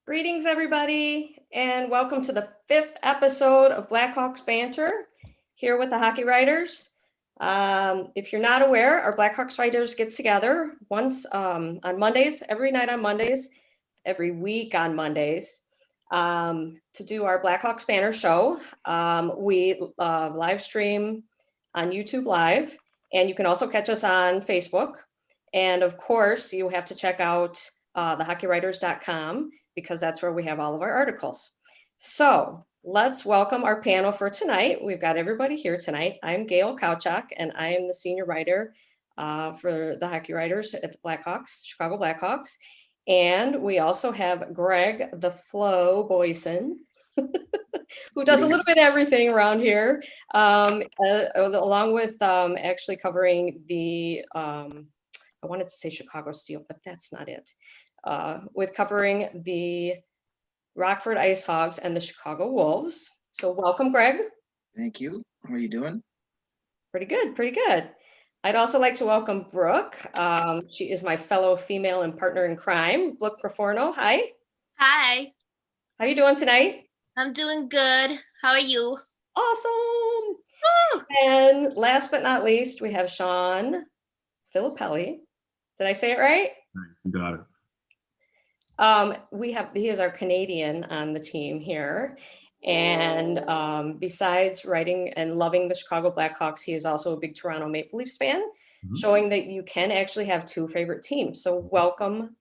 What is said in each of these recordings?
Greetings, everybody, and welcome to the 5th episode of Blackhawks Banter, here with the hockey writers. If you're not aware, our Blackhawks writers get together once on Mondays, every night on Mondays, every week on Mondays, to do our Blackhawks Banter show. We live stream on YouTube Live, and you can also catch us on Facebook. And of course, you have to check out thehockeywriters.com because that's where we have all of our articles. So let's welcome our panel for tonight. We've got everybody here tonight. I'm Gail Kauchak, and I am the senior writer for the hockey writers at the Blackhawks, Chicago Blackhawks. And we also have Greg the Flo Boysen, who does a little bit of everything around here, along with actually covering the, I wanted to say Chicago Steel, but that's not it. With covering the Rockford Ice Hogs and the Chicago Wolves. So welcome, Greg. Thank you. How are you doing? Pretty good, pretty good. I'd also like to welcome Brooke. She is my fellow female and partner in crime, Brooke LoFurno. Hi. Hi. How are you doing tonight? I'm doing good. How are you? Awesome. Woo! And last but not least, we have Shaun Filippelli. Did I say it right? Nice, you got it. He is our Canadian on the team here. And besides writing and loving the Chicago Blackhawks, he is also a big Toronto Maple Leafs fan, showing that you can actually have two favorite teams. So welcome,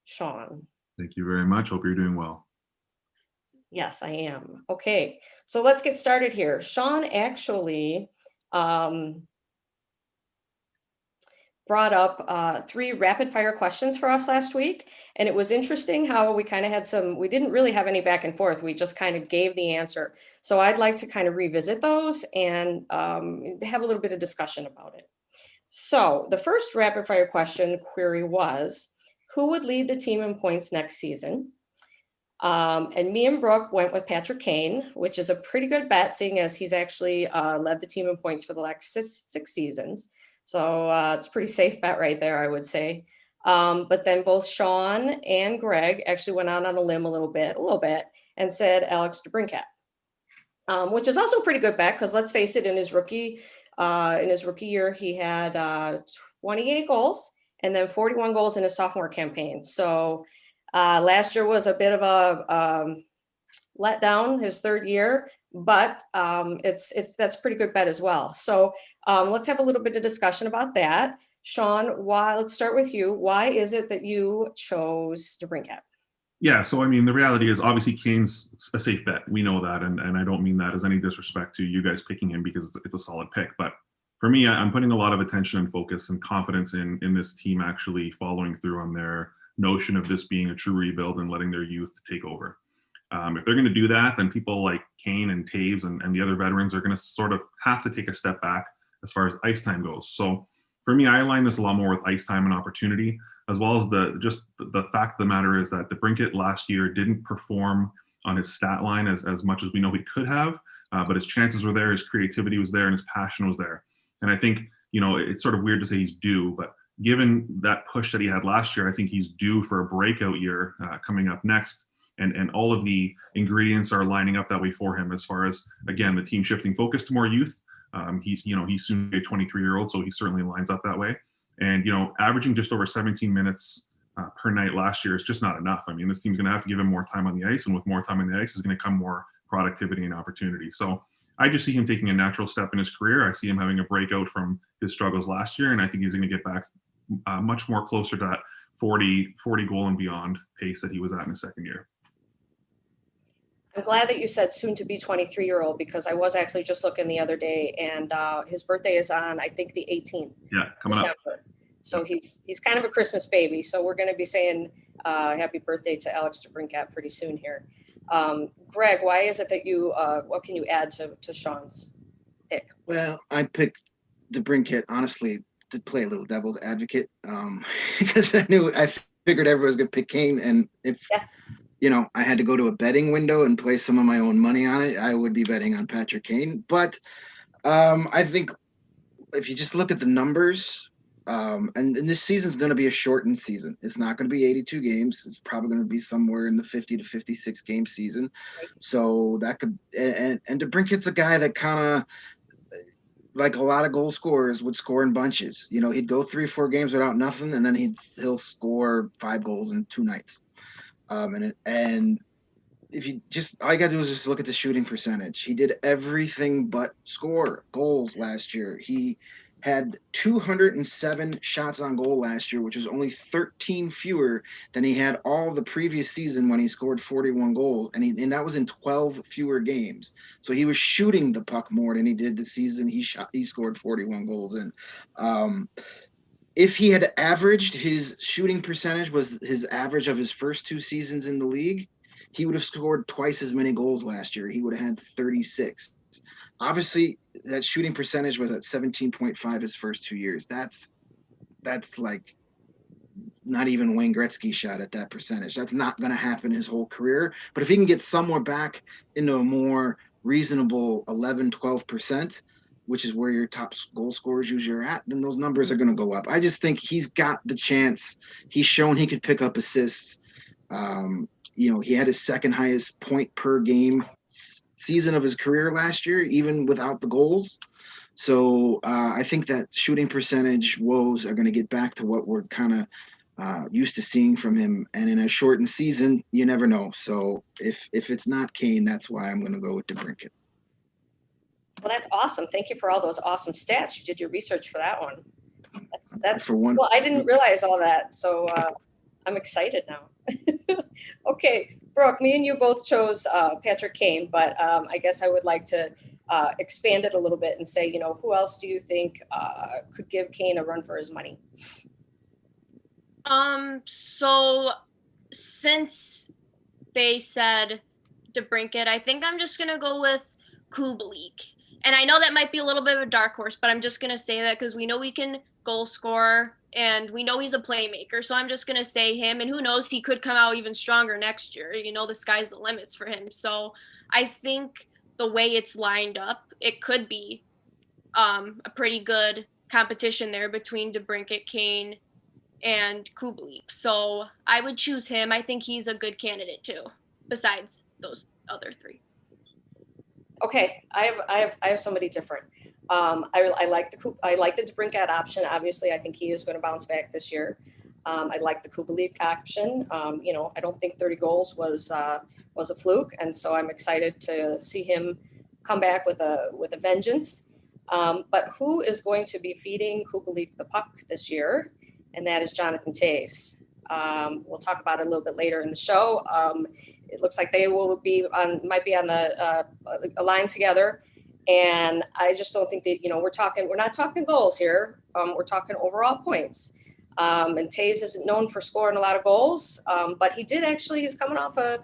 Shaun. Thank you very much. Hope you're doing well. Yes, I am. Okay, so let's get started here. Shaun actually brought up 3 rapid fire questions for us last week. And it was interesting how we kind of had we didn't really have any back and forth. We just kind of gave the answer. So I'd like to kind of revisit those and have a little bit of discussion about it. So the first rapid fire query was, who would lead the team in points next season? And me and Brooke went with Patrick Kane, which is a pretty good bet, seeing as he's actually led the team in points for the last six seasons. So it's a pretty safe bet right there, I would say. But then both Shaun and Greg actually went out on a limb a little bit, and said Alex DeBrincat, which is also a pretty good bet because let's face it, in his rookie year, he had 28 goals and then 41 goals in his sophomore campaign. So last year was a bit of a letdown, his third year. But that's a pretty good bet as well. So let's have a little bit of discussion about that. Shaun, let's start with you. Why is it that you chose DeBrincat? Yeah, so I mean, the reality is obviously Kane's a safe bet. We know that, and I don't mean that as any disrespect to you guys picking him because it's a solid pick. But for me, I'm putting a lot of attention and focus and confidence in this team actually following through on their notion of this being a true rebuild and letting their youth take over. If they're going to do that, then people like Kane and Tase and the other veterans are going to sort of have to take a step back as far as ice time goes. So for me, I align this a lot more with ice time and opportunity, as well as the fact of the matter is that DeBrincat last year didn't perform on his stat line as much as we know he could have, but his chances were there, his creativity was there, and his passion was there. And I think, it's sort of weird to say he's due, but given that push that he had last year, I think he's due for a breakout year coming up next. And all of the ingredients are lining up that way for him as far as, again, the team shifting focus to more youth. He's soon a 23-year-old, so he certainly lines up that way. And, averaging just over 17 minutes per night last year is just not enough. I mean, this team's going to have to give him more time on the ice, and with more time on the ice is going to come more productivity and opportunity. So I just see him taking a natural step in his career. I see him having a breakout from his struggles last year, and I think he's going to get back much more closer to that 40 goal and beyond pace that he was at in his second year. I'm glad that you said soon to be 23-year-old because I was actually just looking the other day and his birthday is on, I think, the 18th. Yeah, coming up. So he's kind of a Christmas baby. So we're going to be saying happy birthday to Alex DeBrincat pretty soon here. Greg, why is it that you, what can you add to Shaun's pick? Well, I picked DeBrincat, honestly, to play a little devil's advocate because I figured everyone was going to pick Kane. And if, I had to go to a betting window and place some of my own money on it, I would be betting on Patrick Kane. But I think if you just look at the numbers, And this season's going to be a shortened season. It's not going to be 82 games. It's probably going to be somewhere in the 50 to 56 game season. So that could, and DeBrincat's a guy that kind of, like a lot of goal scorers, would score in bunches. You know, he'd go 3-4 games without nothing, and then he'll score 5 goals in 2 nights. And if you just, all you gotta do is just look at the shooting percentage. He did everything but score goals last year. He had 207 shots on goal last year, which was only 13 fewer than he had all the previous season when he scored 41 goals, and that was in 12 fewer games. So he was shooting the puck more than he did the season he scored 41 goals in. If he had averaged, his shooting percentage was his average of his first 2 seasons in the league, he would have scored twice as many goals last year. He would have had 36. Obviously, that shooting percentage was at 17.5 his first 2 years. That's like not even Wayne Gretzky shot at that percentage. That's not going to happen his whole career. But if he can get somewhere back into a more reasonable 11, 12%, which is where your top goal scorers usually are at, then those numbers are going to go up. I just think he's got the chance. He's shown he could pick up assists. You know, he had his second highest point per game season of his career last year, even without the goals. So I think that shooting percentage woes are going to get back to what we're kind of used to seeing from him. And in a shortened season, you never know. So if it's not Kane, that's why I'm going to go with DeBrincat. Well, that's awesome. Thank you for all those awesome stats. You did your research for that one. That's for one. Well, I didn't realize all that. So I'm excited now. Okay, Brooke, me and you both chose Patrick Kane, but I guess I would like to expand it a little bit and say, you know, who else do you think could give Kane a run for his money? So since they said DeBrincat, I think I'm just gonna go with Kubalik. And I know that might be a little bit of a dark horse, but I'm just gonna say that because we know we can goal score and we know he's a playmaker. So I'm just gonna say him, and who knows, he could come out even stronger next year. You know, the sky's the limits for him. So I think the way it's lined up, it could be a pretty good competition there between DeBrincat, Kane, and Kubalik. So I would choose him. I think he's a good candidate too, besides those other 3. Okay, I have somebody different. I like the DeBrincat option. Obviously, I think he is going to bounce back this year. I like the Kubalik option. You know, I don't think 30 goals was a fluke, and so I'm excited to see him come back with a vengeance. But who is going to be feeding Kubalik the puck this year? And that is Jonathan Tase. We'll talk about it a little bit later in the show. It looks like they might be on the a line together. And I just don't think that, you know, we're not talking goals here. We're talking overall points. And Tase isn't known for scoring a lot of goals, but he's coming off a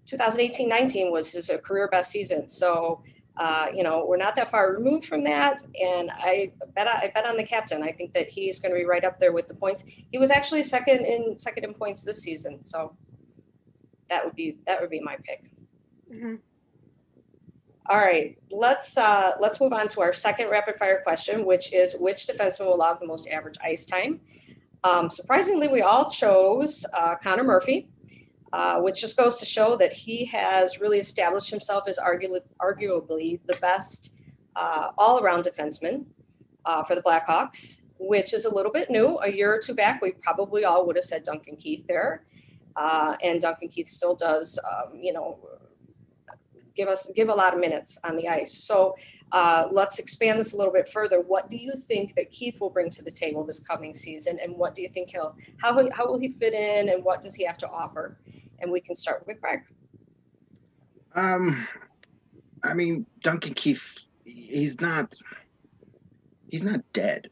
2018-19 was his career best season. So, you know, we're not that far removed from that. And I bet on the captain. I think that he's going to be right up there with the points. He was actually second in points this season. So that would be my pick. Mm-hmm. All right, let's move on to our second rapid fire question, which is which defenseman will log the most average ice time? Surprisingly, we all chose Connor Murphy, which just goes to show that he has really established himself as arguably the best all-around defenseman for the Blackhawks, which is a little bit new. A year or 2 back, we probably all would have said Duncan Keith there, and Duncan Keith still does, you know, give a lot of minutes on the ice. So let's expand this a little bit further. What do you think that Keith will bring to the table this coming season? And what do you think how will he fit in, and what does he have to offer? And we can start with Greg. I mean, Duncan Keith, he's not dead.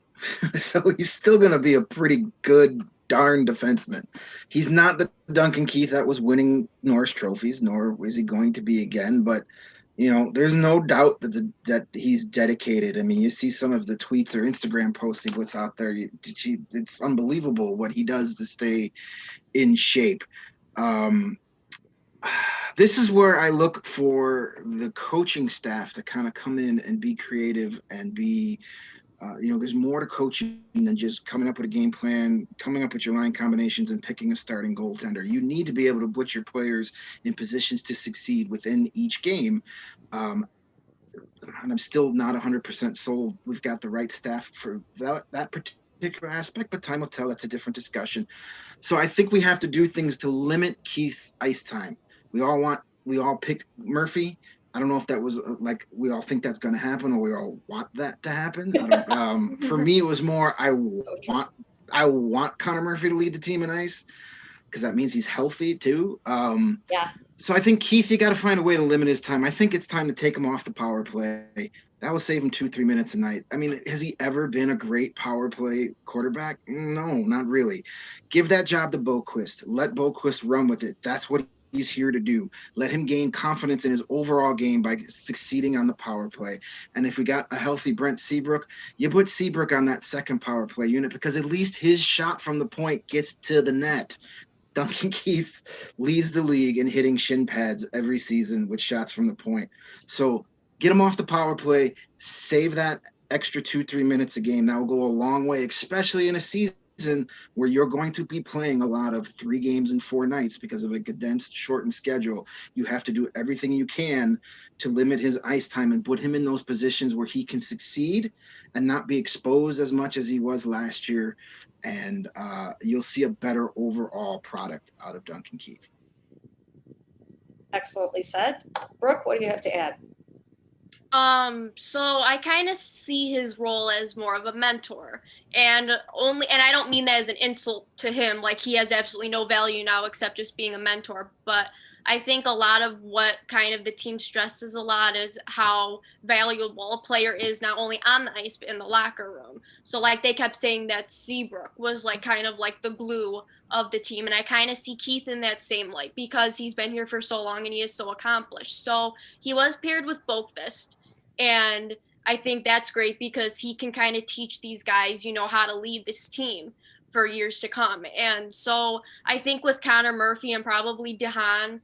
So he's still going to be a pretty good darn defenseman. He's not the Duncan Keith that was winning Norris trophies, nor is he going to be again. But, you know, there's no doubt that he's dedicated. I mean, you see some of the tweets or Instagram posts he puts out there. It's unbelievable what he does to stay in shape. This is where I look for the coaching staff to kind of come in and be creative and be There's more to coaching than just coming up with a game plan, coming up with your line combinations, and picking a starting goaltender. You need to be able to put your players in positions to succeed within each game. And I'm still not 100% sold we've got the right staff for that particular aspect, but time will tell. That's a different discussion. So I think we have to do things to limit Keith's ice time. We all picked Murphy. I don't know if that was like we all think that's going to happen or we all want that to happen. For me, it was more I want Connor Murphy to lead the team in ice because that means he's healthy too. Yeah. So I think Keith, you got to find a way to limit his time. I think it's time to take him off the power play. That will save him 2-3 minutes a night. I mean, has he ever been a great power play quarterback? No, not really. Give that job to Boquist. Let Boquist run with it. That's what he's here to do. Let him gain confidence in his overall game by succeeding on the power play. And if we got a healthy Brent Seabrook, you put Seabrook on that second power play unit because at least his shot from the point gets to the net. Duncan Keith leads the league in hitting shin pads every season with shots from the point. So get him off the power play, save that extra 2-3 minutes a game. That will go a long way, especially in a season where you're going to be playing a lot of 3 games in 4 nights because of a condensed, shortened schedule. You have to do everything you can to limit his ice time and put him in those positions where he can succeed and not be exposed as much as he was last year. And you'll see a better overall product out of Duncan Keith. Excellently said. Brooke, what do you have to add? So I kind of see his role as more of a mentor, and I don't mean that as an insult to him, like he has absolutely no value now except just being a mentor, but I think a lot of what kind of the team stresses a lot is how valuable a player is not only on the ice but in the locker room. So like they kept saying that Seabrook was like kind of like the glue of the team, and I kind of see Keith in that same light because he's been here for so long and he is so accomplished. So he was paired with Boquist, and I think that's great because he can kind of teach these guys, how to lead this team for years to come. And so I think with Connor Murphy and probably DeHaan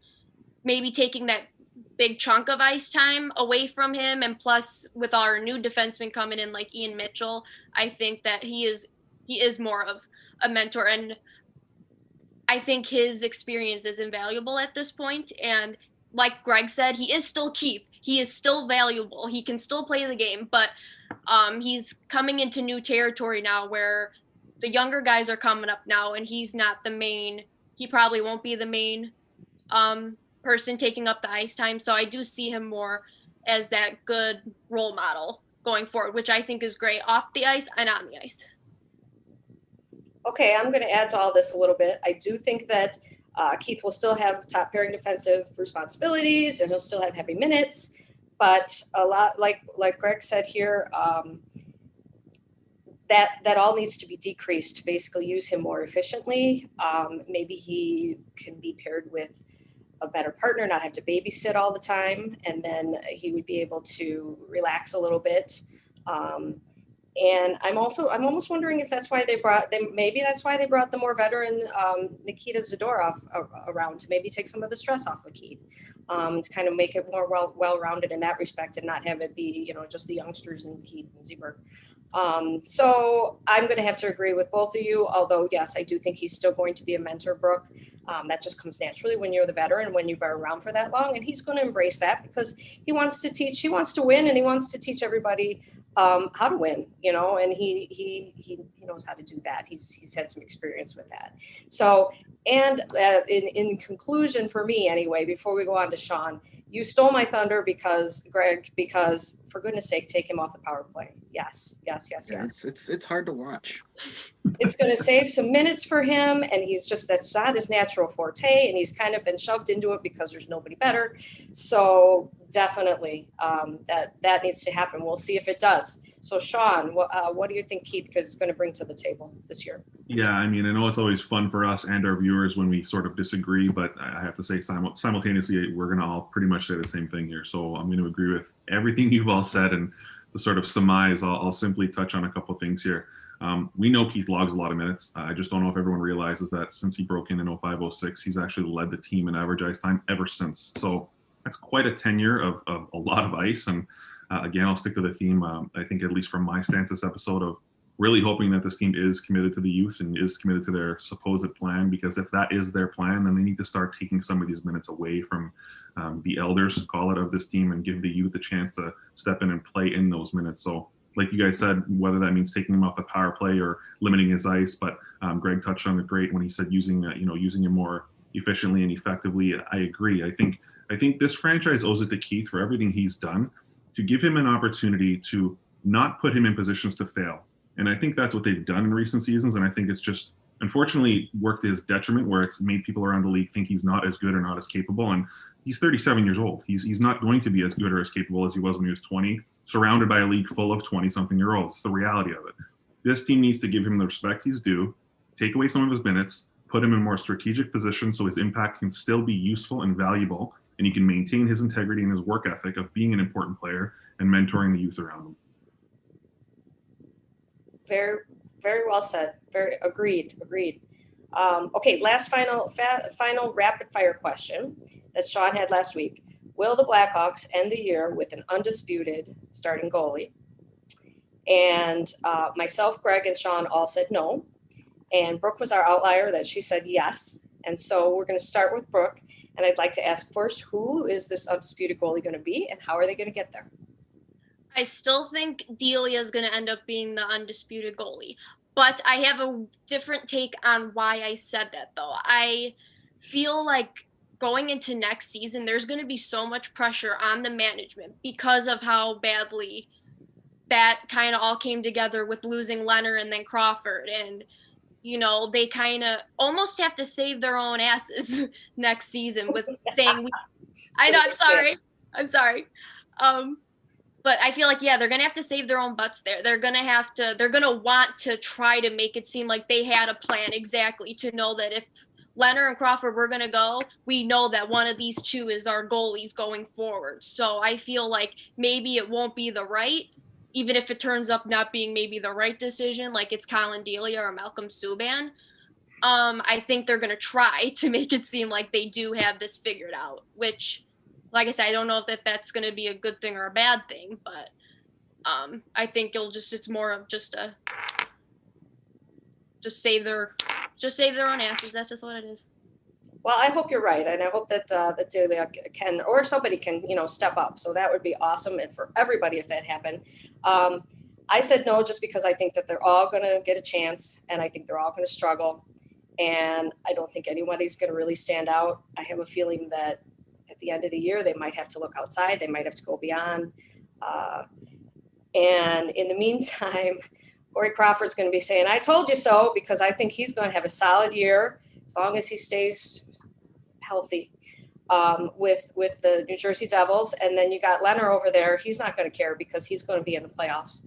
maybe taking that big chunk of ice time away from him, and plus with our new defenseman coming in like Ian Mitchell, I think that he is more of a mentor, and I think his experience is invaluable at this point. And like Greg said, he is still Keith. He is still valuable. He can still play the game, but he's coming into new territory now where the younger guys are coming up now, and he's not the main. He probably won't be the main person taking up the ice time. So I do see him more as that good role model going forward, which I think is great off the ice and on the ice. Okay, I'm going to add to all this a little bit. I do think that Keith will still have top pairing defensive responsibilities and he'll still have heavy minutes, but a lot like Greg said here, that all needs to be decreased to basically use him more efficiently. Maybe he can be paired with a better partner, not have to babysit all the time, and then he would be able to relax a little bit. And I'm almost wondering if that's why they brought the more veteran Nikita Zadorov around to maybe take some of the stress off of Keith, to kind of make it more well-rounded in that respect and not have it be, just the youngsters and Keith and Seabrook. So I'm going to have to agree with both of you, although yes, I do think he's still going to be a mentor, Brooke. That just comes naturally when you're the veteran, when you've been around for that long, and he's going to embrace that because he wants to teach, he wants to win, and he wants to teach everybody how to win, and he knows how to do that. He's had some experience with that. So, and in conclusion for me anyway, before we go on to Shaun, you stole my thunder because for goodness sake, take him off the power play. Yes. Yeah, it's hard to watch. It's going to save some minutes for him, and that's not his natural forte, and he's kind of been shoved into it because there's nobody better. So definitely that needs to happen. We'll see if it does. So Shaun, what do you think Keith is going to bring to the table this year? Yeah, I mean, I know it's always fun for us and our viewers when we sort of disagree, but I have to say simultaneously, we're going to all pretty much say the same thing here. So I'm going to agree with everything you've all said, and to sort of surmise, I'll simply touch on a couple of things here. We know Keith logs a lot of minutes. I just don't know if everyone realizes that since he broke in 05-06, he's actually led the team in average ice time ever since. So that's quite a tenure of a lot of ice. And Again, I'll stick to the theme. I think at least from my stance this episode of really hoping that this team is committed to the youth and is committed to their supposed plan, because if that is their plan, then they need to start taking some of these minutes away from the elders, call it, of this team, and give the youth a chance to step in and play in those minutes. So like you guys said, whether that means taking him off the power play or limiting his ice, but Greg touched on it great when he said using him more efficiently and effectively. I agree. I think this franchise owes it to Keith for everything he's done to give him an opportunity to not put him in positions to fail. And I think that's what they've done in recent seasons. And I think it's just, unfortunately, worked to his detriment, where it's made people around the league think he's not as good or not as capable. And he's 37 years old. He's not going to be as good or as capable as he was when he was 20, surrounded by a league full of 20-something-year-olds. It's the reality of it. This team needs to give him the respect he's due, take away some of his minutes, put him in more strategic positions so his impact can still be useful and valuable, and he can maintain his integrity and his work ethic of being an important player and mentoring the youth around him. Very, very well said. Very agreed. Okay, last final rapid fire question that Shaun had last week. Will the Blackhawks end the year with an undisputed starting goalie? And myself, Greg, and Shaun all said no. And Brooke was our outlier that she said yes. And so we're going to start with Brooke. And I'd like to ask first, who is this undisputed goalie going to be, and how are they going to get there? I still think Delia is going to end up being the undisputed goalie. But I have a different take on why I said that, though. I feel like going into next season, there's going to be so much pressure on the management because of how badly that kind of all came together with losing Leonard and then Crawford. And, they kind of almost have to save their own asses next season with saying, I know, I'm sorry. But I feel like, they're going to have to save their own butts there. They're going to want to try to make it seem like they had a plan exactly to know that if Leonard and Crawford were going to go, we know that one of these two is our goalies going forward. So I feel like maybe it won't be the right, even if it turns up not being maybe the right decision, like it's Colin Delia or Malcolm Subban. I think they're going to try to make it seem like they do have this figured out, which, like I said, I don't know if that's going to be a good thing or a bad thing, but I think it's more of just save their own asses. That's just what it is. Well, I hope you're right, and I hope that Delia can, or somebody can, step up. So that would be awesome, and for everybody if that happened. I said no just because I think that they're all going to get a chance, and I think they're all going to struggle, and I don't think anybody's going to really stand out. I have a feeling that at the end of the year, they might have to look outside. They might have to go beyond. And in the meantime, Corey Crawford's going to be saying, I told you so, because I think he's going to have a solid year as long as he stays healthy with the New Jersey Devils. And then you got Leonard over there. He's not going to care because he's going to be in the playoffs,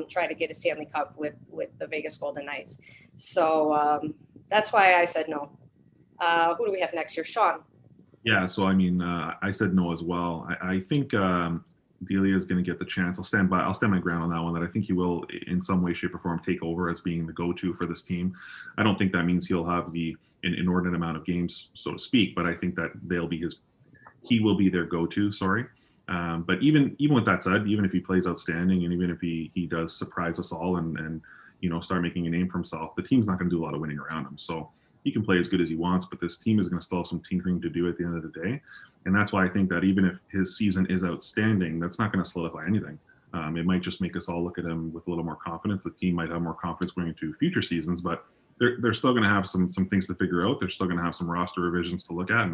try to get a Stanley Cup with the Vegas Golden Knights. So that's why I said no. Who do we have next year? Shaun. Yeah, so I mean, I said no as well. I think Delia is going to get the chance. I'll stand my ground on that one, that I think he will, in some way, shape, or form, take over as being the go-to for this team. I don't think that means he'll have an inordinate amount of games, so to speak, but I think that he will be their go-to, but even with that said, even if he plays outstanding, and even if he does surprise us all and start making a name for himself, the team's not going to do a lot of winning around him. So he can play as good as he wants, but this team is going to still have some tinkering to do at the end of the day. And that's why I think that even if his season is outstanding, that's not going to solidify anything. It might just make us all look at him with a little more confidence. The team might have more confidence going into future seasons, but they're still going to have some things to figure out. They're still going to have some roster revisions to look at.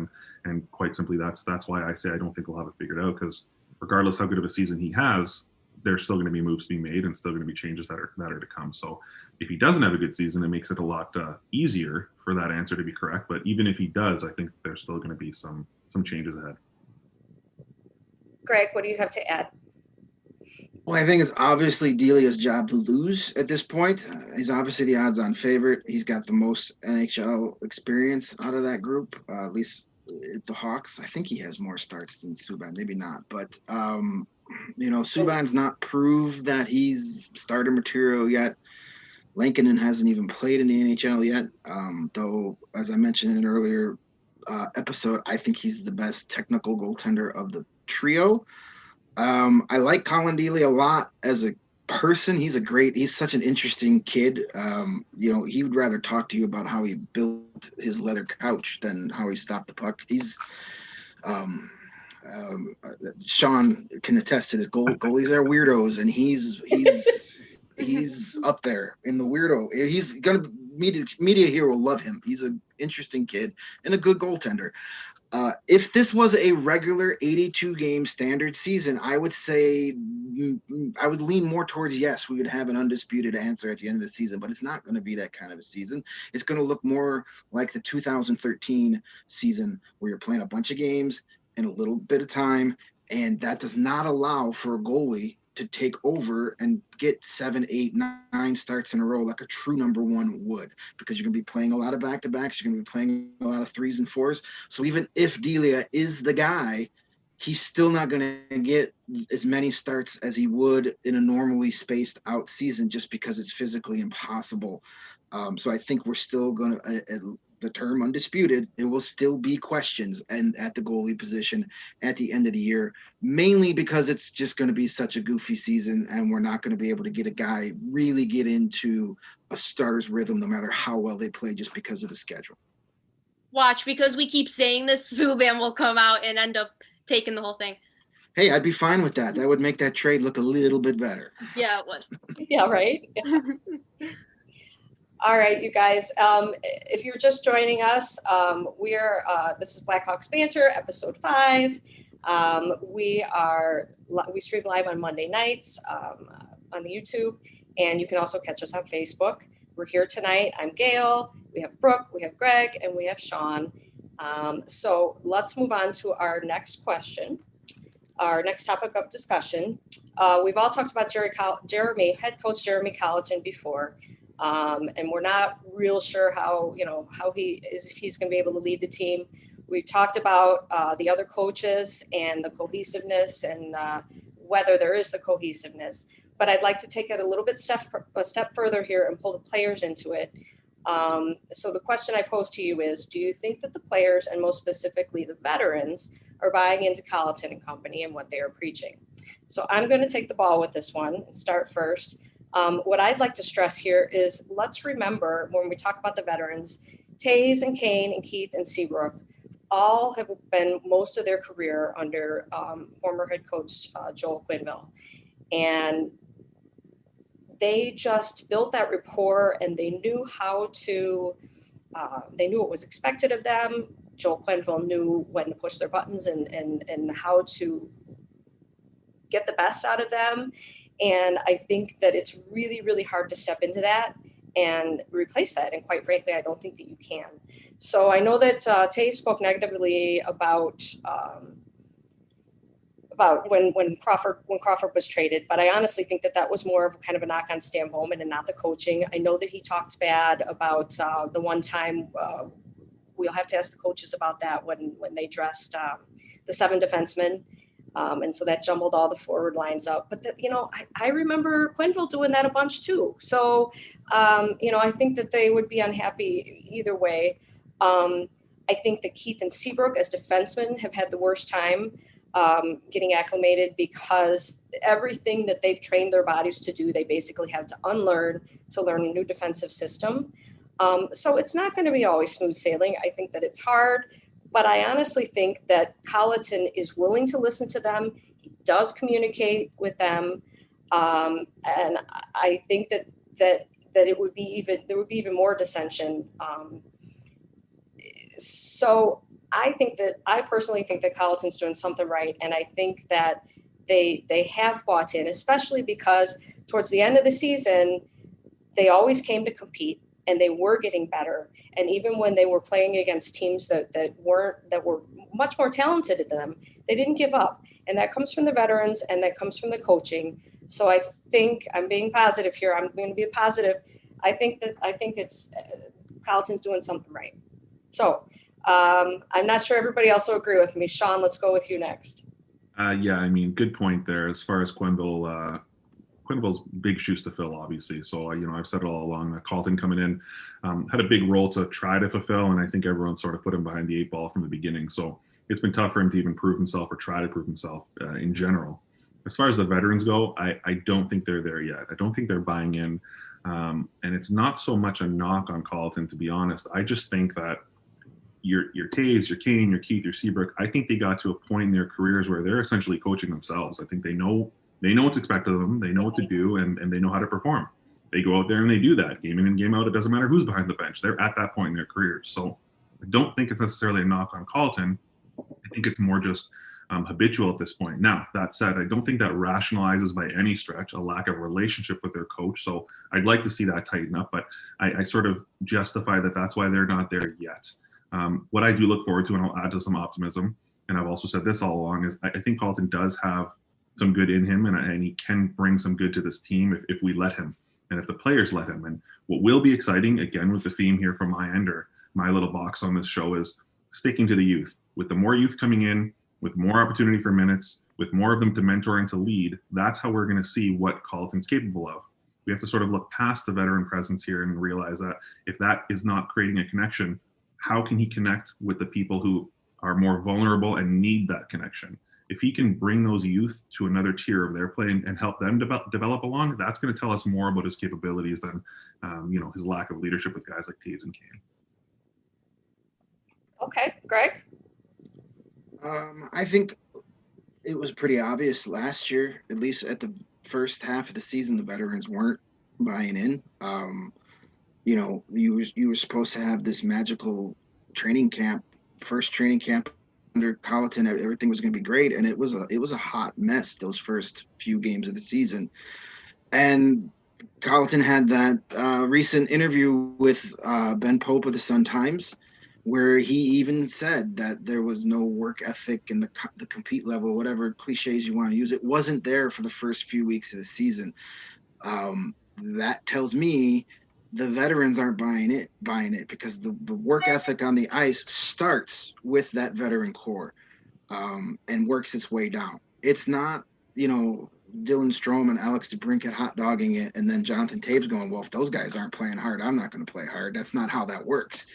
And quite simply, that's why I say I don't think we'll have it figured out, because regardless how good of a season he has, there's still going to be moves to be made and still going to be changes that are to come. So if he doesn't have a good season, it makes it a lot easier for that answer to be correct. But even if he does, I think there's still going to be some changes ahead. Greg, what do you have to add? Well, I think it's obviously Delia's job to lose at this point. He's obviously the odds-on favorite. He's got the most NHL experience out of that group, at least at the Hawks. I think he has more starts than Subban, maybe not. But, Subban's not proved that he's starter material yet. Lankinen hasn't even played in the NHL yet, though, as I mentioned in an earlier episode, I think he's the best technical goaltender of the trio. I like Colin Dealey a lot as a person. He's such an interesting kid. He would rather talk to you about how he built his leather couch than how he stopped the puck. Um, Sean can attest to this. Goalies are weirdos, and he's up there in the weirdo. He's gonna media here will love him. He's an interesting kid and a good goaltender. If this was a regular 82 game standard season, I would say I would lean more towards yes, we would have an undisputed answer at the end of the season, but it's not going to be that kind of a season. It's going to look more like the 2013 season where you're playing a bunch of games in a little bit of time, and that does not allow for a goalie to take over and get 7, 8, 9 starts in a row like a true number one would, because you're going to be playing a lot of back-to-backs. You're going to be playing a lot of 3s and 4s. So even if Delia is the guy, he's still not going to get as many starts as he would in a normally spaced out season just because it's physically impossible. So I think we're still going to, the term undisputed, it will still be questions and at the goalie position at the end of the year, mainly because it's just going to be such a goofy season and we're not going to be able to get a guy really get into a starter's rhythm no matter how well they play just because of the schedule. Watch, because we keep saying this, Subban will come out and end up taking the whole thing. Hey, I'd be fine with that. That would make that trade look a little bit better. Yeah, it would. Yeah, right? Yeah. All right, you guys. If you're just joining us, this is Blackhawks Banter, episode 5. We stream live on Monday nights on the YouTube, and you can also catch us on Facebook. We're here tonight. I'm Gail. We have Brooke, we have Greg, and we have Sean. So let's move on to our next question, our next topic of discussion. We've all talked about head coach Jeremy Colliton before. And we're not real sure how if he's going to be able to lead the team. We talked about the other coaches and the cohesiveness and whether there is the cohesiveness. But I'd like to take it a step further here and pull the players into it. So the question I pose to you is, do you think that the players, and most specifically the veterans, are buying into Colliton and company and what they are preaching? So I'm going to take the ball with this one and start first. What I'd like to stress here is, let's remember when we talk about the veterans, Tase and Kane and Keith and Seabrook all have been most of their career under former head coach Joel Quenneville. And they just built that rapport, and they knew they knew what was expected of them. Joel Quenneville knew when to push their buttons and how to get the best out of them. And I think that it's really, really hard to step into that and replace that. And quite frankly, I don't think that you can. So I know that Tase spoke negatively about when Crawford was traded, but I honestly think that was more of kind of a knock on Stan Bowman and not the coaching. I know that he talked bad about the one time. We'll have to ask the coaches about that when they dressed the 7 defensemen. And so that jumbled all the forward lines up. But, I remember Quenneville doing that a bunch too. So, I think that they would be unhappy either way. I think that Keith and Seabrook as defensemen have had the worst time getting acclimated, because everything that they've trained their bodies to do, they basically had to unlearn to learn a new defensive system. So it's not going to be always smooth sailing. I think that it's hard. But I honestly think that Colliton is willing to listen to them. He does communicate with them, and I think that there would be even more dissension. So I personally think that Colliton's doing something right, and I think that they have bought in, especially because towards the end of the season, they always came to compete. And they were getting better. And even when they were playing against teams that were much more talented than them, they didn't give up. And that comes from the veterans, and that comes from the coaching. So I think I'm being positive here. I'm going to be positive. I think it's Colliton's doing something right. So I'm not sure everybody else will agree with me. Sean, let's go with you next. Yeah, good point there as far as Quenneville's big shoes to fill, obviously. So, I've said it all along that Colliton coming in had a big role to try to fulfill, and I think everyone sort of put him behind the 8 ball from the beginning. So it's been tough for him to even prove himself or try to prove himself in general. as far as the veterans go, I don't think they're there yet. I don't think they're buying in. And it's not so much a knock on Colliton, to be honest. I just think that your Tase, your Kane, your Keith, your Seabrook, I think they got to a point in their careers where they're essentially coaching themselves. I think they know what's expected of them. They know what to do, and they know how to perform. They go out there and they do that game in and game out. It doesn't matter who's behind the bench. They're at that point in their careers. So I don't think it's necessarily a knock on Colliton. I think it's more just habitual at this point. Now, that said, I don't think that rationalizes by any stretch a lack of relationship with their coach. So I'd like to see that tighten up, but I sort of justify that that's why they're not there yet. What I do look forward to, and I'll add to some optimism, and I've also said this all along, is I think Colliton does have some good in him, and he can bring some good to this team if we let him, and if the players let him. And what will be exciting, again, with the theme here from my end, or my little box on this show, is sticking to the youth. With the more youth coming in, with more opportunity for minutes, with more of them to mentor and to lead, that's how we're going to see what Colliton's capable of. We have to sort of look past the veteran presence here and realize that if that is not creating a connection, how can he connect with the people who are more vulnerable and need that connection? If he can bring those youth to another tier of their play and help them develop along, that's going to tell us more about his capabilities than his lack of leadership with guys like Tase and Kane. Okay, Greg? I think it was pretty obvious last year, at least at the first half of the season, the veterans weren't buying in. You were supposed to have this magical training camp, first training camp under Colliton. Everything was going to be great, and it was a hot mess those first few games of the season. And Colliton had that recent interview with Ben Pope of the Sun-Times, where he even said that there was no work ethic and the compete level, whatever cliches you want to use, it wasn't there for the first few weeks of the season. That tells me the veterans aren't buying it because the work ethic on the ice starts with that veteran core and works its way down. It's not, Dylan Strome and Alex DeBrincat hot dogging it and then Jonathan Toews going, well, if those guys aren't playing hard, I'm not going to play hard. That's not how that works.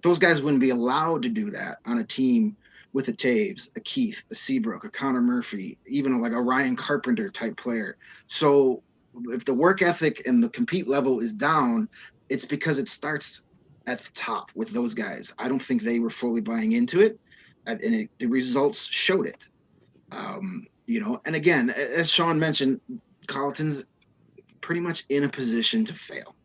Those guys wouldn't be allowed to do that on a team with a Toews, a Keith, a Seabrook, a Connor Murphy, even like a Ryan Carpenter type player. So if the work ethic and the compete level is down, it's because it starts at the top with those guys. I don't think they were fully buying into it, and the results showed it. And again, as Shaun mentioned, Colliton's pretty much in a position to fail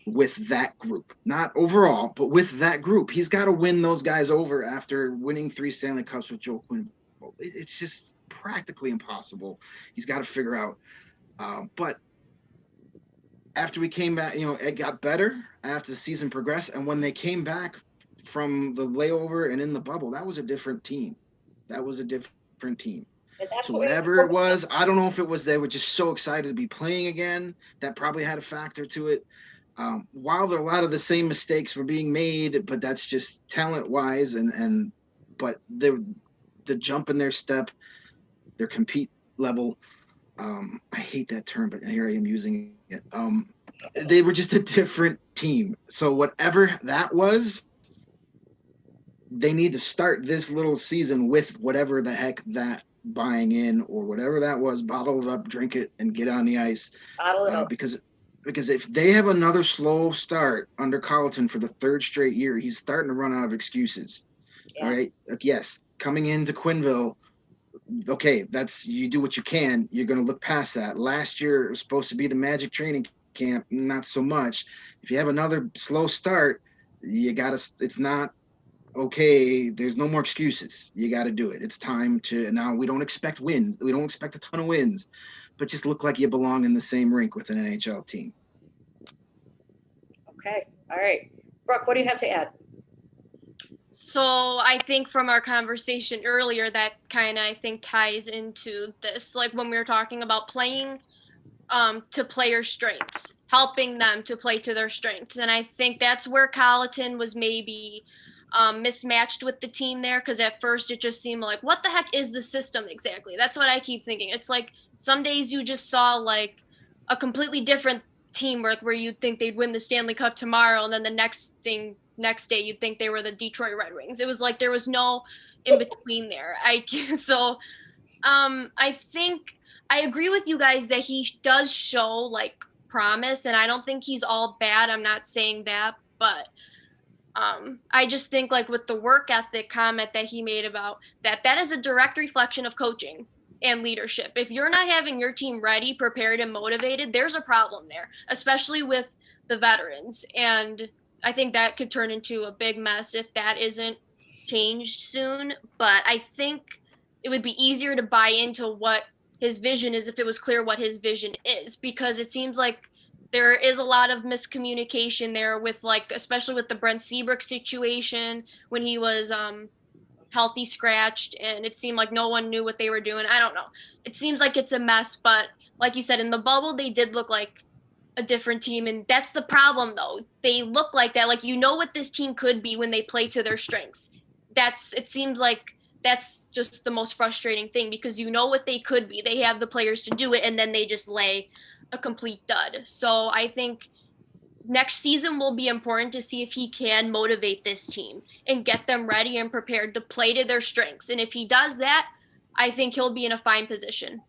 with that group, not overall, but with that group. He's got to win those guys over after winning 3 Stanley Cups with Joe Quinn. It's just practically impossible. He's got to figure out. But after we came back, it got better after the season progressed. And when they came back from the layover and in the bubble, that was a different team. So whatever it was, I don't know if it was they were just so excited to be playing again. That probably had a factor to it. While there a lot of the same mistakes were being made, but that's just talent-wise, but the jump in their step, their compete level. I hate that term, but here I am using it. They were just a different team. So whatever that was, they need to start this little season with whatever the heck that buying in or whatever that was, bottle it up, drink it, and get on the ice. Bottle it up. Because if they have another slow start under Colliton for the 3rd straight year, he's starting to run out of excuses. Yeah. All right. Yes. Coming into Quenneville, okay, you do what you can. You're going to look past that. Last year it was supposed to be the magic training camp. Not so much. If you have another slow start, it's not okay. There's no more excuses. You got to do it. It's time to, now we don't expect wins. We don't expect a ton of wins, but just look like you belong in the same rink with an NHL team. Okay. All right. Brooke, what do you have to add? So I think from our conversation earlier, that kind of, I think, ties into this, like when we were talking about playing to player strengths, helping them to play to their strengths. And I think that's where Colliton was maybe mismatched with the team there, because at first it just seemed like, what the heck is the system exactly? That's what I keep thinking. It's like some days you just saw like a completely different teamwork where you'd think they'd win the Stanley Cup tomorrow, and then the next day you'd think they were the Detroit Red Wings. It was like there was no in between there. I think I agree with you guys that he does show like promise, and I don't think he's all bad. I'm not saying that, but I just think like with the work ethic comment that he made about that, that is a direct reflection of coaching and leadership. If you're not having your team ready, prepared, and motivated, there's a problem there, especially with the veterans. And I think that could turn into a big mess if that isn't changed soon. But I think it would be easier to buy into what his vision is if it was clear what his vision is, because it seems like there is a lot of miscommunication there with like, especially with the Brent Seabrook situation when he was healthy scratched, and it seemed like no one knew what they were doing. I don't know. It seems like it's a mess, but like you said, in the bubble, they did look like a different team, and that's the problem though. They look like that. Like, you know what this team could be when they play to their strengths. It seems like that's just the most frustrating thing, because you know what they could be. They have the players to do it, and then they just lay a complete dud. So I think next season will be important to see if he can motivate this team and get them ready and prepared to play to their strengths. And if he does that, I think he'll be in a fine position.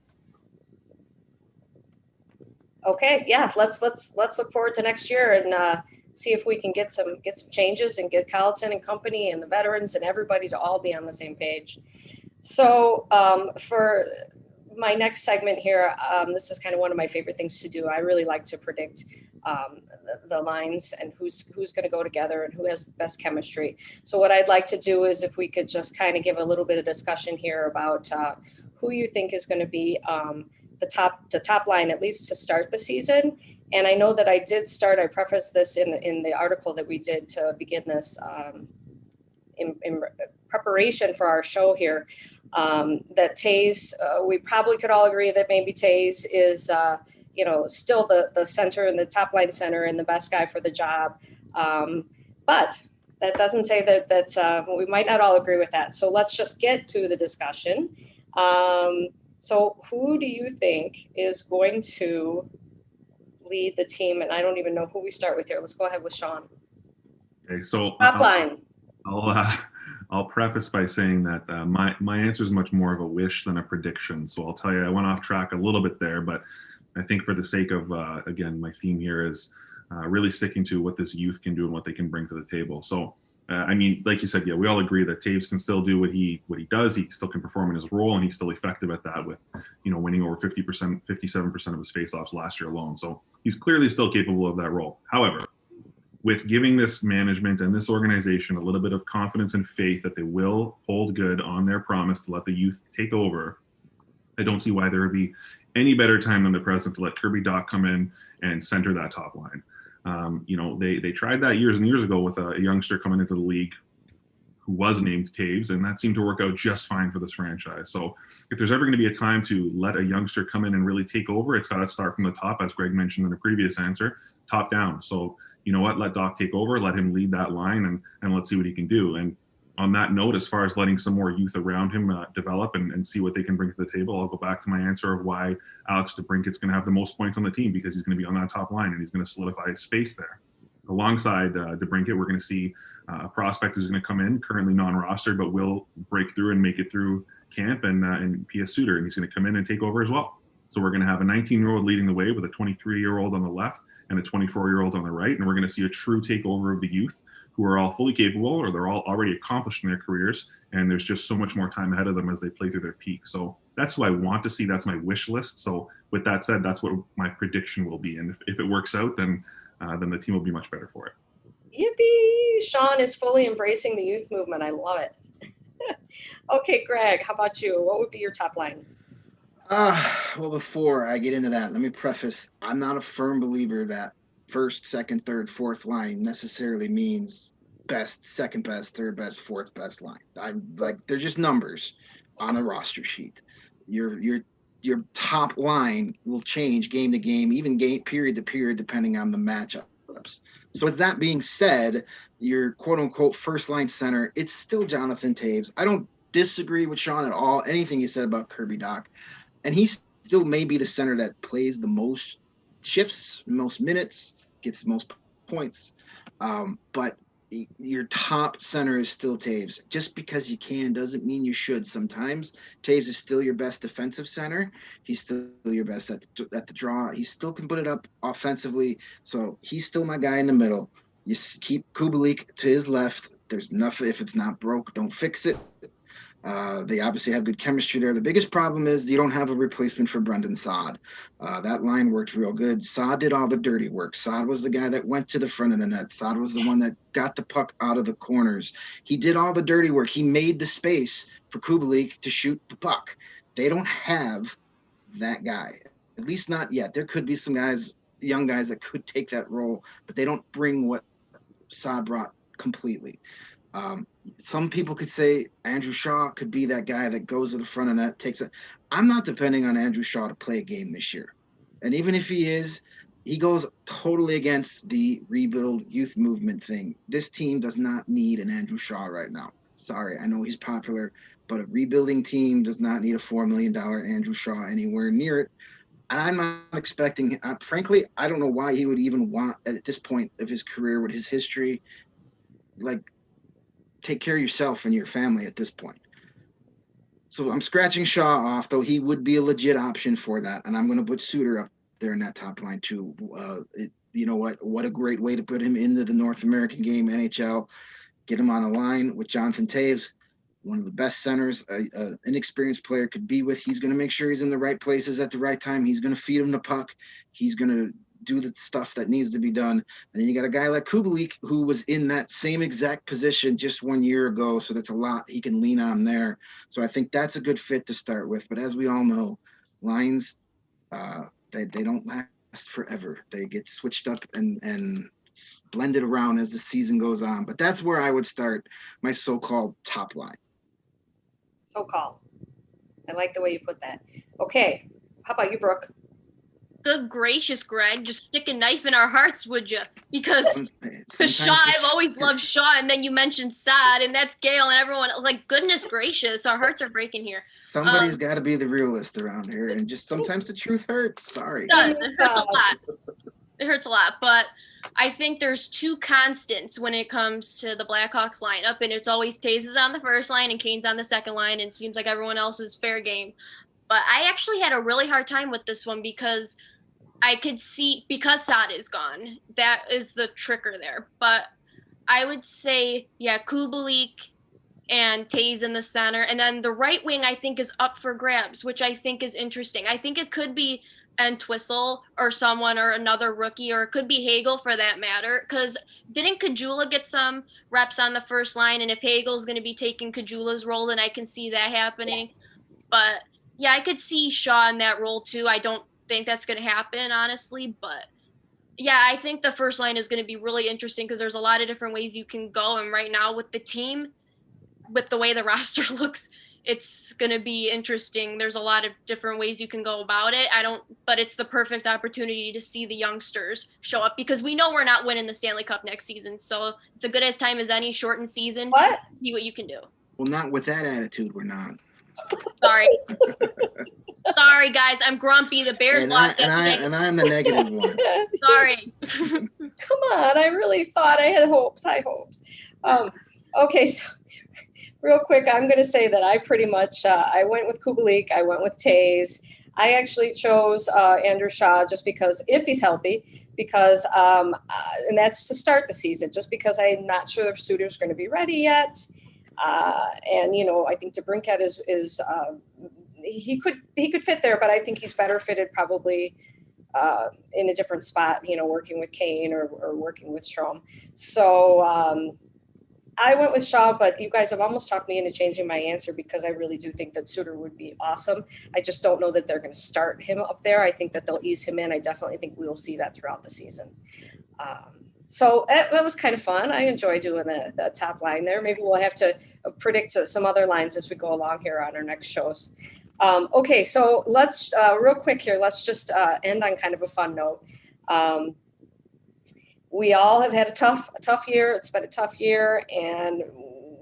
Okay, yeah, let's look forward to next year and see if we can get some changes and get Colliton and company and the veterans and everybody to all be on the same page. So for my next segment here, this is kind of one of my favorite things to do. I really like to predict the lines and who's going to go together and who has the best chemistry. So what I'd like to do is if we could just kind of give a little bit of discussion here about who you think is going to be the top line, at least to start the season. And I know that I prefaced this in the article that we did to begin this in preparation for our show here, that Tase, we probably could all agree that maybe Tase is, still the center and the top line center and the best guy for the job. But that doesn't say that we might not all agree with that. So let's just get to the discussion. So who do you think is going to lead the team? And I don't even know who we start with here. Let's go ahead with Shaun. Okay, so top line. I'll preface by saying that my answer is much more of a wish than a prediction. So I'll tell you, I went off track a little bit there, but I think for the sake of, again, my theme here is really sticking to what this youth can do and what they can bring to the table. So, I mean, like you said, yeah, we all agree that Taves can still do what he does. He still can perform in his role, and he's still effective at that with, winning over 50%, 57% of his faceoffs last year alone. So he's clearly still capable of that role. However, with giving this management and this organization a little bit of confidence and faith that they will hold good on their promise to let the youth take over, I don't see why there would be any better time than the present to let Kirby Dach come in and center that top line. They tried that years and years ago with a youngster coming into the league who was named Taves, and that seemed to work out just fine for this franchise. So if there's ever going to be a time to let a youngster come in and really take over, it's got to start from the top, as Greg mentioned in a previous answer, top down. So you know what, let Dach take over, let him lead that line, and let's see what he can do. And on that note, as far as letting some more youth around him develop and see what they can bring to the table, I'll go back to my answer of why Alex DeBrincat's going to have the most points on the team, because he's going to be on that top line and he's going to solidify his space there. Alongside DeBrincat, we're going to see a prospect who's going to come in, currently non-roster, but will break through and make it through camp, and P.S. Suter, and he's going to come in and take over as well. So we're going to have a 19-year-old leading the way with a 23-year-old on the left and a 24-year-old on the right, and we're going to see a true takeover of the youth, who are all fully capable, or they're all already accomplished in their careers, and there's just so much more time ahead of them as they play through their peak. So that's what I want to see. That's my wish list. So with that said, that's what my prediction will be. And if it works out, then the team will be much better for it. Yippee! Shaun is fully embracing the youth movement. I love it. Okay, Greg, how about you? What would be your top line? Well, before I get into that, let me preface, I'm not a firm believer that first, second, third, fourth line necessarily means best, second best, third best, fourth best line. I'm like, they're just numbers on a roster sheet. Your top line will change game to game, even game period to period, depending on the matchups. So with that being said, your quote unquote first line center, it's still Jonathan Taves. I don't disagree with Shaun at all, anything you said about Kirby Dach. And he still may be the center that plays the most shifts, most minutes, gets the most points. But your top center is still Taves. Just because you can doesn't mean you should. Sometimes Taves is still your best defensive center. He's still your best at the draw. He still can put it up offensively. So he's still my guy in the middle. You keep Kubalik to his left. There's nothing. If it's not broke, don't fix it. They obviously have good chemistry there. The biggest problem is you don't have a replacement for Brendan Saad. That line worked real good. Saad did all the dirty work. Saad was the guy that went to the front of the net. Saad was the one that got the puck out of the corners. He did all the dirty work. He made the space for Kubalik to shoot the puck. They don't have that guy, at least not yet. There could be some guys, young guys, that could take that role, but they don't bring what Saad brought completely. Some people could say Andrew Shaw could be that guy that goes to the front of net, takes it. I'm not depending on Andrew Shaw to play a game this year. And even if he is, he goes totally against the rebuild youth movement thing. This team does not need an Andrew Shaw right now. Sorry, I know he's popular, but a rebuilding team does not need a $4 million Andrew Shaw anywhere near it. And I'm not expecting, frankly, I don't know why he would even want, at this point of his career with his history, like, take care of yourself and your family at this point. So I'm scratching Shaw off, though he would be a legit option for that. And I'm going to put Suter up there in that top line too. You know what a great way to put him into the North American game, NHL, get him on a line with Jonathan Tase, one of the best centers an inexperienced player could be with. He's going to make sure he's in the right places at the right time. He's going to feed him the puck. He's going to do the stuff that needs to be done. And then you got a guy like Kubalik who was in that same exact position just 1 year ago. So that's a lot he can lean on there. So I think that's a good fit to start with. But as we all know, lines, they don't last forever. They get switched up and blended around as the season goes on. But that's where I would start my so-called top line. So-called. I like the way you put that. Okay. How about you, Brooke? Good gracious, Greg, just stick a knife in our hearts, would you? Because Shaw, I've always loved Shaw, and then you mentioned Saad, and that's Gail and everyone. Like, goodness gracious, our hearts are breaking here. Somebody's got to be the realist around here, and just sometimes the truth hurts. Sorry. It does. It hurts a lot. It hurts a lot, but I think there's two constants when it comes to the Blackhawks lineup, and it's always Tase is on the first line and Kane's on the second line, and it seems like everyone else is fair game. But I actually had a really hard time with this one because I could see, because Saad is gone, that is the trigger there. But I would say, yeah, Kubalik and Tase in the center. And then the right wing, I think, is up for grabs, which I think is interesting. I think it could be Entwistle or someone or another rookie, or it could be Hagel for that matter. Because didn't Kajula get some reps on the first line? And if Hagel's going to be taking Kajula's role, then I can see that happening. But yeah, I could see Shaw in that role too. I don't think that's going to happen, honestly. But yeah, I think the first line is going to be really interesting because there's a lot of different ways you can go. And right now with the team, with the way the roster looks, it's going to be interesting. There's a lot of different ways you can go about it. But it's the perfect opportunity to see the youngsters show up because we know we're not winning the Stanley Cup next season. So it's a good as time as any, shortened season. See what you can do. Well, not with that attitude, we're not. Sorry. Sorry, guys. I'm grumpy. The Bears lost yesterday. And I'm the negative one. Sorry. Come on. I really thought I had hopes. High hopes. Okay, so real quick, I'm going to say that I pretty much, I went with Kubalik. I went with Tase. I actually chose Andrew Shaw just because, if he's healthy, because, and that's to start the season, just because I'm not sure if Suter's going to be ready yet. And, you know, I think DeBrincat is he could fit there, but I think he's better fitted probably in a different spot, you know, working with Kane or working with Strome. So I went with Shaw, but you guys have almost talked me into changing my answer because I really do think that Suter would be awesome. I just don't know that they're going to start him up there. I think that they'll ease him in. I definitely think we will see that throughout the season. So that was kind of fun. I enjoy doing the top line there. Maybe we'll have to predict some other lines as we go along here on our next shows. Okay, so let's real quick here. Let's just end on kind of a fun note. We all have had a tough year. It's been a tough year, and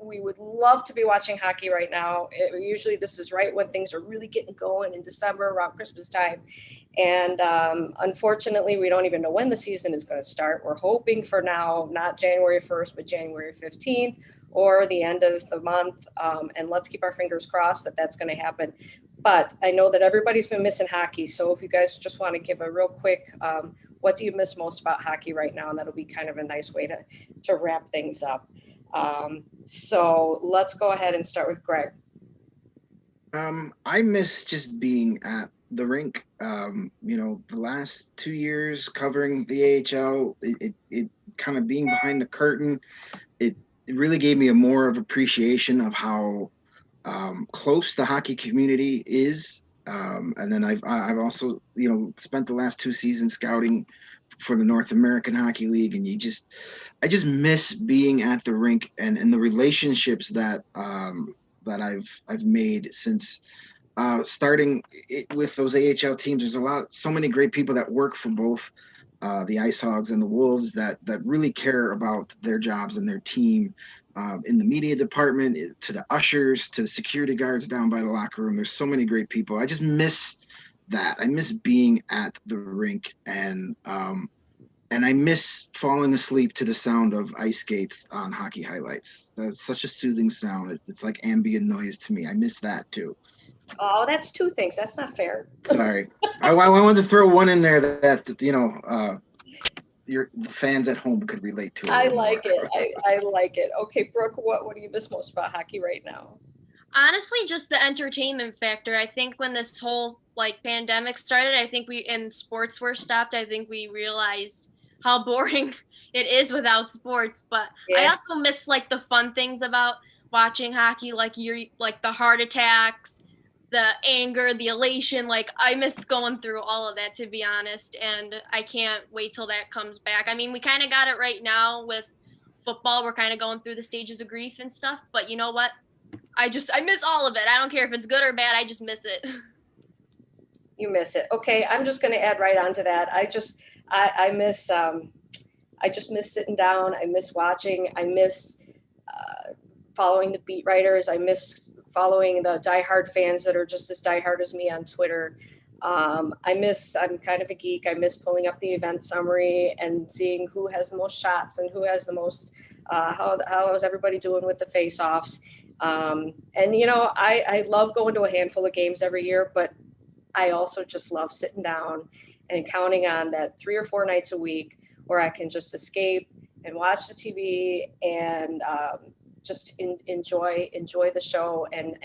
we would love to be watching hockey right now. Usually this is right when things are really getting going in December around Christmas time. And unfortunately, we don't even know when the season is going to start. We're hoping for now, not January 1st, but January 15th or the end of the month. And let's keep our fingers crossed that that's going to happen. But I know that everybody's been missing hockey. So if you guys just want to give a real quick, what do you miss most about hockey right now? And that'll be kind of a nice way to wrap things up. So let's go ahead and start with Greg. I miss just being at the rink. The last 2 years covering the AHL, it kind of being behind the curtain, it really gave me a more of appreciation of how close the hockey community is. And then I've also, spent the last 2 seasons scouting for the North American Hockey League, and I just miss being at the rink and the relationships that I've made since starting with those AHL teams. There's so many great people that work for both the Ice Hogs and the Wolves that really care about their jobs and their team. In the media department, to the ushers, to the security guards down by the locker room. There's so many great people. I just miss that. I miss being at the rink, and I miss falling asleep to the sound of ice skates on hockey highlights. That's such a soothing sound. It's like ambient noise to me. I miss that too. Oh, that's 2 things. That's not fair. Sorry. I wanted to throw one in there that the fans at home could relate to. I like it. I like it. Okay, Brooke, what do you miss most about hockey right now? Honestly, just the entertainment factor. I think when this whole pandemic started, I think sports were stopped. I think we realized how boring it is without sports. But I also miss the fun things about watching hockey, like the heart attacks, the anger, the elation. I miss going through all of that, to be honest, and I can't wait till that comes back. I mean, we kind of got it right now with football. We're kind of going through the stages of grief and stuff, but you know what? I miss all of it. I don't care if it's good or bad. I just miss it. You miss it. Okay, I'm just going to add right on to that. I just miss sitting down. I miss watching. I miss following the beat writers. I miss following the diehard fans that are just as diehard as me on Twitter. I'm kind of a geek. I miss pulling up the event summary and seeing who has the most shots and who has the most, how is everybody doing with the face-offs. I love going to a handful of games every year, but I also just love sitting down and counting on that 3 or 4 nights a week where I can just escape and watch the TV and just enjoy the show and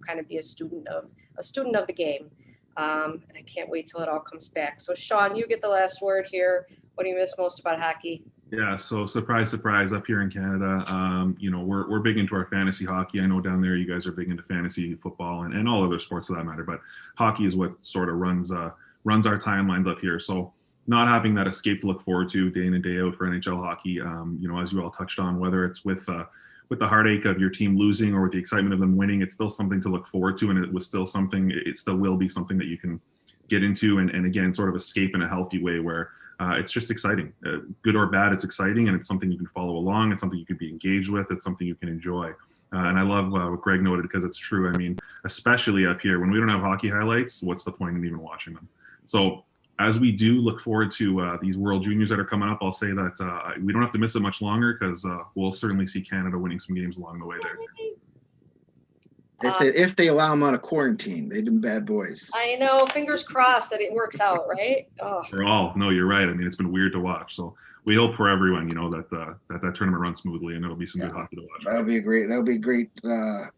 kind of be a student of the game. And I can't wait till it all comes back. So Shaun, you get the last word here. What do you miss most about hockey? Yeah, so surprise, up here in Canada, we're big into our fantasy hockey. I know down there you guys are big into fantasy football and all other sports for that matter, but hockey is what sort of runs our timelines up here. So not having that escape to look forward to day in and day out for NHL hockey, as you all touched on, whether it's with the heartache of your team losing or with the excitement of them winning, it's still something to look forward to, and it still will be something that you can get into and again, sort of escape in a healthy way where it's just exciting. Good or bad, it's exciting, and it's something you can follow along. It's something you can be engaged with. It's something you can enjoy. And I love what Greg noted because it's true. I mean, especially up here, when we don't have hockey highlights, what's the point in even watching them? So as we do look forward to these World Juniors that are coming up, I'll say that we don't have to miss it much longer because we'll certainly see Canada winning some games along the way there. If they allow them out of quarantine, they've been bad boys. I know. Fingers crossed that it works out, right? Oh. No, you're right. I mean, it's been weird to watch. So we hope for everyone, that tournament runs smoothly and it'll be some good hockey to watch. That'll be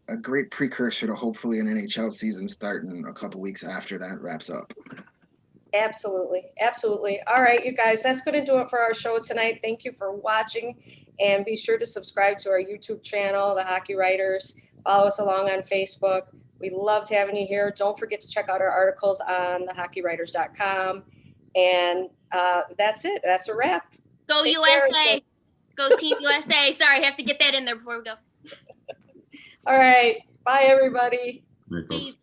a great precursor to hopefully an NHL season starting a couple weeks after that wraps up. Absolutely. All right, you guys, that's going to do it for our show tonight. Thank you for watching, and be sure to subscribe to our YouTube channel, The Hockey Writers. Follow us along on Facebook. We loved having you here. Don't forget to check out our articles on thehockeywriters.com. And that's it. That's a wrap. Go Take USA. care. Go Team USA. Sorry, I have to get that in there before we go. All right. Bye, everybody. Right, folks. Peace.